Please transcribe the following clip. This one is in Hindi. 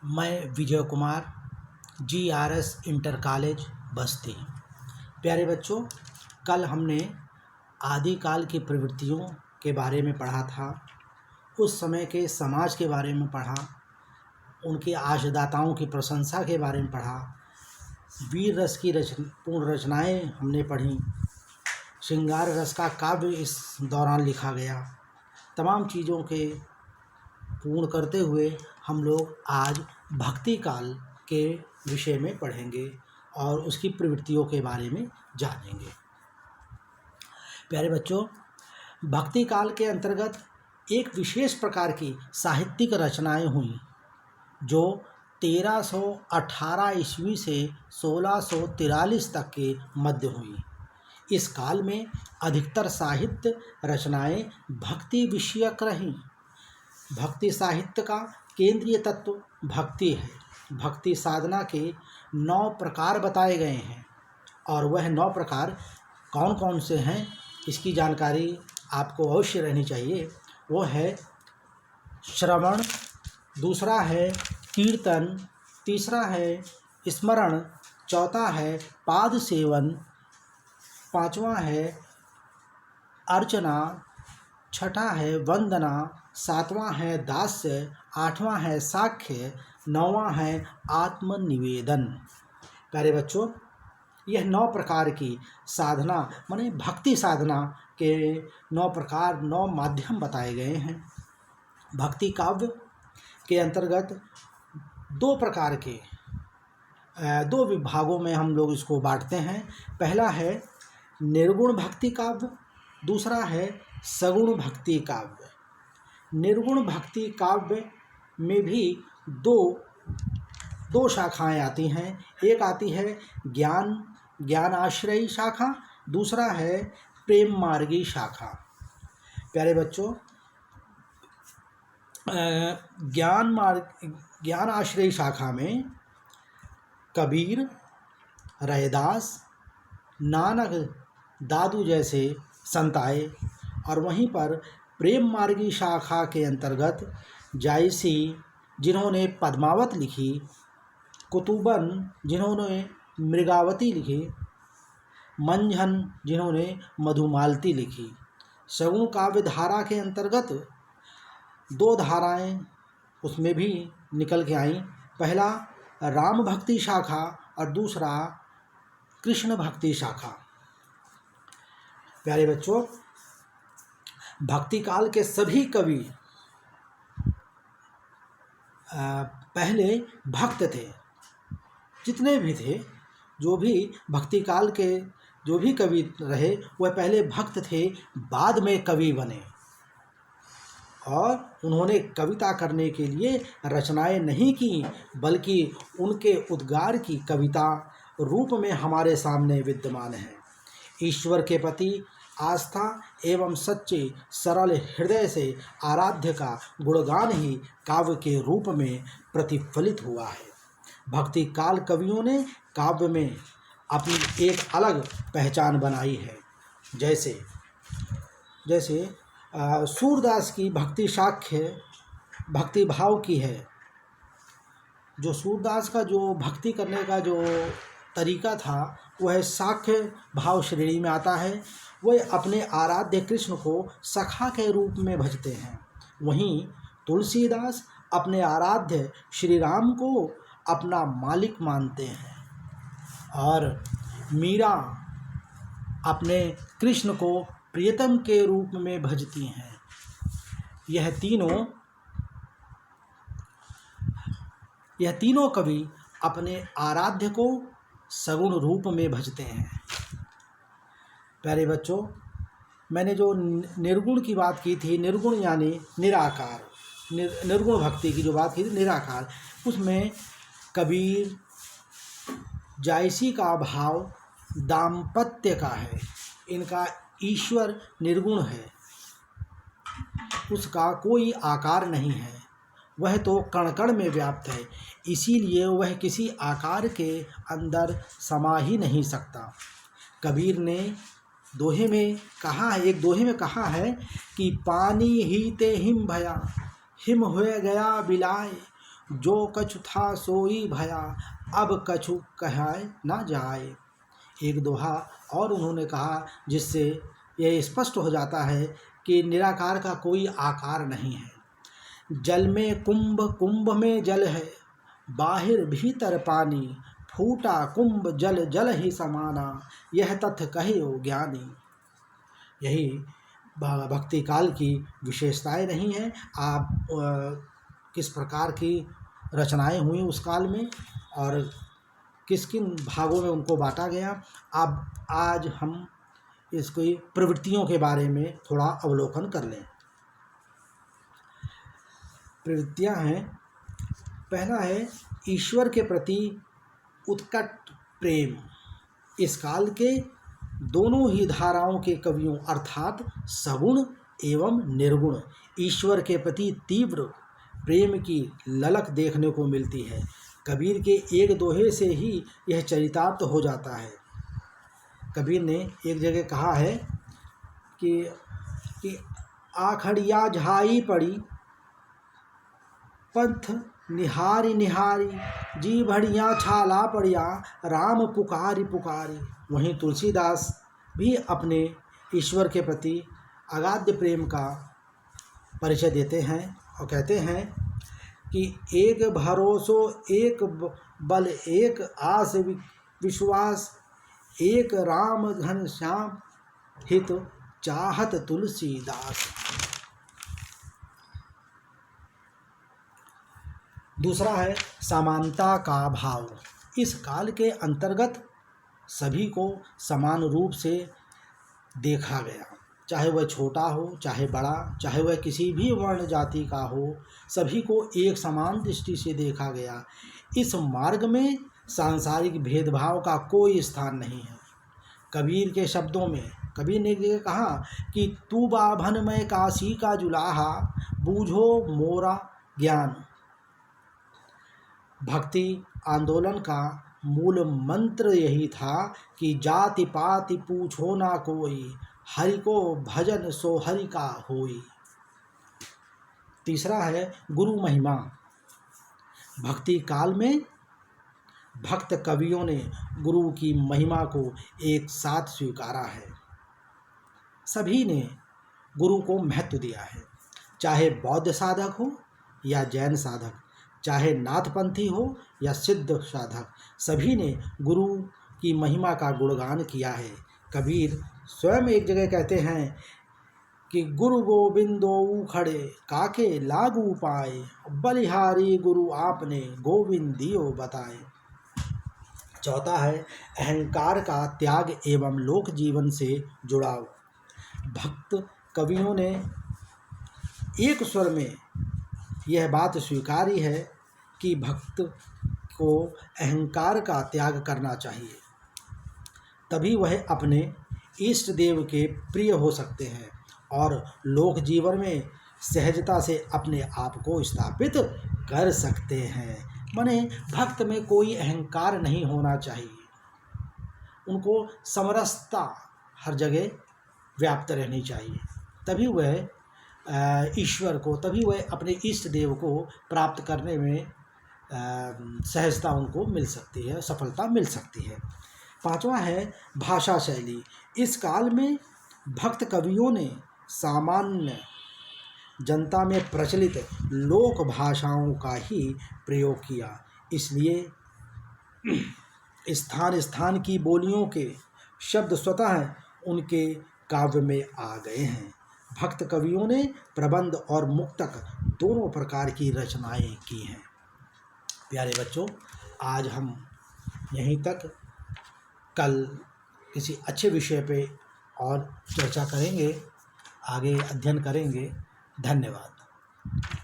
मैं Vijay Kumar, GRS inter college बस्ती। प्यारे बच्चों, कल हमने आदिकाल की प्रवृत्तियों के बारे में पढ़ा था। उस समय के समाज के बारे में पढ़ा, उनके आशदाताओं की प्रशंसा के बारे में पढ़ा, वीर रस की पूर्ण रचनाएं हमने पढ़ी, श्रृंगार रस का काव्य इस दौरान लिखा गया। तमाम चीज़ों के पूर्ण करते हुए हम लोग आज भक्ति काल के विषय में पढ़ेंगे और उसकी प्रवृत्तियों के बारे में जानेंगे। प्यारे बच्चों, भक्ति काल के अंतर्गत एक विशेष प्रकार की साहित्यिक रचनाएं हुई जो 1318 ईस्वी से 1643 तक के मध्य हुई। इस काल में अधिकतर साहित्य रचनाएं भक्ति विषयक रहीं। भक्ति साहित्य का केंद्रीय तत्व भक्ति है। भक्ति साधना के 9 प्रकार बताए गए हैं और वह 9 प्रकार कौन कौन से हैं इसकी जानकारी आपको अवश्य रहनी चाहिए। वो है श्रवण, दूसरा है कीर्तन, तीसरा है स्मरण, चौथा है पाद सेवन, पांचवा है अर्चना, छठा है वंदना, सातवां है दास्य, आठवां है साख्य, नौवां है आत्मनिवेदन। प्यारे बच्चों, यह 9 प्रकार की साधना माने भक्ति साधना के 9 प्रकार 9 माध्यम बताए गए हैं। भक्ति काव्य के अंतर्गत 2 प्रकार के 2 विभागों में हम लोग इसको बांटते हैं। पहला है निर्गुण भक्ति काव्य, दूसरा है सगुण भक्ति काव्य। निर्गुण भक्ति काव्य में भी दो शाखाएं आती हैं। एक आती है ज्ञानाश्रयी शाखा, दूसरा है प्रेम मार्गी शाखा। प्यारे बच्चों, ज्ञान आश्रयी शाखा में कबीर, रैदास, नानक, दादू जैसे संत आए और वहीं पर प्रेम मार्गी शाखा के अंतर्गत जायसी जिन्होंने पद्मावत लिखी, कुतुबन जिन्होंने मृगावती लिखी, मंझन जिन्होंने मधुमालती लिखी। सगुण काव्य धारा के अंतर्गत 2 धाराएं उसमें भी निकल के आईं। पहला राम भक्ति शाखा और दूसरा कृष्ण भक्ति शाखा। प्यारे बच्चों, भक्ति काल के सभी कवि पहले भक्त थे। जितने भी थे, जो भी भक्ति काल के जो भी कवि रहे वह पहले भक्त थे, बाद में कवि बने और उन्होंने कविता करने के लिए रचनाएं नहीं की, बल्कि उनके उद्गार की कविता रूप में हमारे सामने विद्यमान है। ईश्वर के प्रति आस्था एवं सच्चे सरल हृदय से आराध्य का गुणगान ही काव्य के रूप में प्रतिफलित हुआ है। भक्ति काल कवियों ने काव्य में अपनी एक अलग पहचान बनाई है। जैसे सूरदास की भक्ति शाख्य भक्ति भाव की है। जो सूरदास का जो भक्ति करने का जो तरीका था वह साख्य भाव श्रेणी में आता है। वह अपने आराध्य कृष्ण को सखा के रूप में भजते हैं। वहीं तुलसीदास अपने आराध्य श्री राम को अपना मालिक मानते हैं और मीरा अपने कृष्ण को प्रियतम के रूप में भजती हैं। यह तीनों कवि अपने आराध्य को सगुण रूप में भजते हैं। प्यारे बच्चों, मैंने जो निर्गुण की बात की थी, निर्गुण यानी निराकार, निर्गुण भक्ति की जो बात की थी निराकार, उसमें कबीर जायसी का भाव दाम्पत्य का है। इनका ईश्वर निर्गुण है, उसका कोई आकार नहीं है, वह तो कण कण में व्याप्त है, इसीलिए वह किसी आकार के अंदर समा ही नहीं सकता। कबीर ने एक दोहे में कहा है कि पानी ही ते हिम भया, हिम होए गया बिलाए, जो कछु था सोई भया, अब कछु कहाय ना जाए। एक दोहा और उन्होंने कहा जिससे यह स्पष्ट हो जाता है कि निराकार का कोई आकार नहीं है। जल में कुंभ, कुंभ में जल है, बाहिर भीतर पानी, फूटा कुंभ जल जल ही समाना, यह तथ कहे ओ ज्ञानी। यही भक्ति काल की विशेषताएं नहीं हैं। आप किस प्रकार की रचनाएं हुई उस काल में और किस किन भागों में उनको बांटा गया। अब आज हम इसकी प्रवृत्तियों के बारे में थोड़ा अवलोकन कर लें। प्रवृत्तियां हैं, पहला है ईश्वर के प्रति उत्कट प्रेम। इस काल के दोनों ही धाराओं के कवियों अर्थात सगुण एवं निर्गुण ईश्वर के प्रति तीव्र प्रेम की ललक देखने को मिलती है। कबीर के एक दोहे से ही यह चरितार्थ हो जाता है। कबीर ने एक जगह कहा है कि आखड़िया झाई पड़ी, पंथ निहारी निहारी, जी भड़िया छाला पड़िया, राम पुकारी पुकारी। वहीं तुलसीदास भी अपने ईश्वर के प्रति अगाध प्रेम का परिचय देते हैं और कहते हैं कि एक भरोसो एक बल एक आस विश्वास, एक राम घन श्याम हित चाहत तुलसीदास। दूसरा है समानता का भाव। इस काल के अंतर्गत सभी को समान रूप से देखा गया, चाहे वह छोटा हो चाहे बड़ा, चाहे वह किसी भी वर्ण जाति का हो, सभी को एक समान दृष्टि से देखा गया। इस मार्ग में सांसारिक भेदभाव का कोई स्थान नहीं है। कबीर के शब्दों में कबीर ने ये कहा कि तू बाभन में काशी का जुलाहा, बूझो मोरा ज्ञान। भक्ति आंदोलन का मूल मंत्र यही था कि जाति पाति पूछो ना कोई, हरि को भजन सो हरि का होई। तीसरा है गुरु महिमा। भक्ति काल में भक्त कवियों ने गुरु की महिमा को एक साथ स्वीकारा है। सभी ने गुरु को महत्व दिया है, चाहे बौद्ध साधक हो या जैन साधक, चाहे नाथपंथी हो या सिद्ध साधक, सभी ने गुरु की महिमा का गुणगान किया है। कबीर स्वयं एक जगह कहते हैं कि गुरु गोविंदो खड़े काके लागू पाए, बलिहारी गुरु आपने गोविंद दियो बताए। चौथा है अहंकार का त्याग एवं लोक जीवन से जुड़ाव। भक्त कवियों ने एक स्वर में यह बात स्वीकारी है कि भक्त को अहंकार का त्याग करना चाहिए, तभी वह अपने इष्ट देव के प्रिय हो सकते हैं और लोक जीवन में सहजता से अपने आप को स्थापित कर सकते हैं। माने भक्त में कोई अहंकार नहीं होना चाहिए, उनको समरसता हर जगह व्याप्त रहनी चाहिए, तभी वह ईश्वर को, तभी वह अपने इष्ट देव को प्राप्त करने में सहजता उनको मिल सकती है, सफलता मिल सकती है। पांचवा है भाषा शैली। इस काल में भक्त कवियों ने सामान्य जनता में प्रचलित लोक भाषाओं का ही प्रयोग किया, इसलिए स्थान स्थान की बोलियों के शब्द स्वतः उनके काव्य में आ गए हैं। भक्त कवियों ने प्रबंध और मुक्तक दोनों प्रकार की रचनाएं की हैं। प्यारे बच्चों, आज हम यहीं तक, कल किसी अच्छे विषय पे और चर्चा करेंगे, आगे अध्ययन करेंगे। धन्यवाद।